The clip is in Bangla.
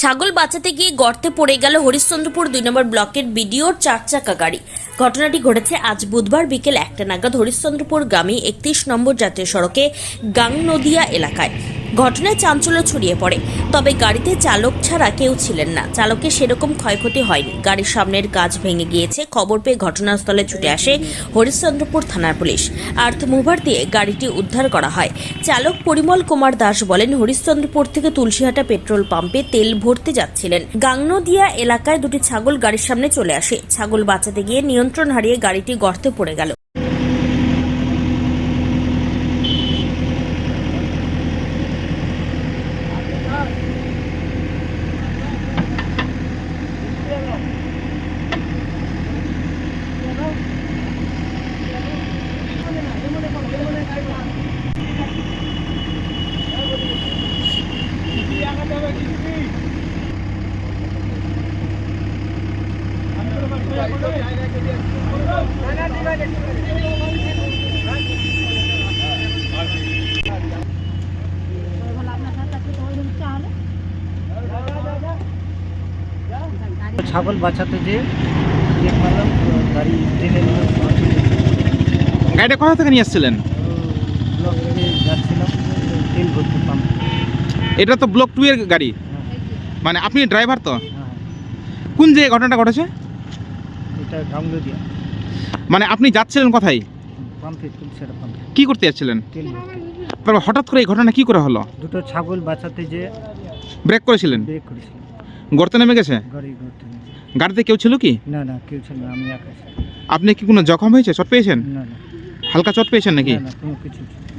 ছাগল বাঁচাতে গিয়ে গর্তে পড়ে গেল হরিশ্চন্দ্রপুর 2 নম্বর ব্লকের বিডিওর 4 চাকা গাড়ি। ঘটনাটি ঘটেছে আজ বুধবার বিকেল 1টা নাগাদ হরিশ্চন্দ্রপুর গ্রামে 31 নম্বর জাতীয় সড়কে গাংনদিয়া এলাকায়। ঘটনায় চাঞ্চল্য ছড়িয়ে পড়ে, তবে গাড়িতে চালক ছাড়া কেউ ছিলেন না। চালকের সেরকম ক্ষয়ক্ষতি হয়নি। গাড়ির সামনের কাঁচ ভেঙে গিয়েছে। খবর পেয়ে ঘটনাস্থলে ছুটে আসে হরিশ্চন্দ্রপুর থানার পুলিশ। আর্থ মুভার দিয়ে গাড়িটি উদ্ধার করা হয়। চালক পরিমল কুমার দাস বলেন, হরিশ্চন্দ্রপুর থেকে তুলসীহাটা পেট্রোল পাম্পে তেল ভরতে যাচ্ছিলেন। গাংনদিয়া এলাকায় দুটি ছাগল গাড়ির সামনে চলে আসে। ছাগল বাঁচাতে গিয়ে নিয়ন্ত্রণ হারিয়ে গাড়িটি গর্তে পড়ে গেল। ছাগল বাঁচাতে যে মারলাম গাড়ি ট্রেনে গাড়িটা কোথা থেকে নিয়ে আসছিলেন? ব্লক থেকে যাচ্ছিলাম তেল ভরতে পাম্প। এটা তো ব্লক 2 এর গাড়ি, মানে আপনি ড্রাইভার তো? হ্যাঁ, কোন জায়গায় ঘটনাটা ঘটেছে? এটা গাংনদিয়া মানে আপনি যাচ্ছিলেন কোথায়? পাম্পে, তুলসীহাটা পাম্পে কি করতে যাচ্ছিলেন? তেল ভরতে। তারপর হঠাৎ করে এই ঘটনা কি করে হলো? দুটো ছাগল বাঁচাতে যে ব্রেক করেছিলেন, ব্রেক করেছিলাম, গর্তে নেমে গেছে? গাড়ি ঘুরতে। গাড়িতে কেউ ছিল কি? না না, কেউ ছিল না, আমি একা ছিলাম। আপনি কি কোনো জখম হয়েছে? চোট পেয়েছেন? না না হালকা চোট পেয়েছেন নাকি? না, কোনো কিছু ছিল না।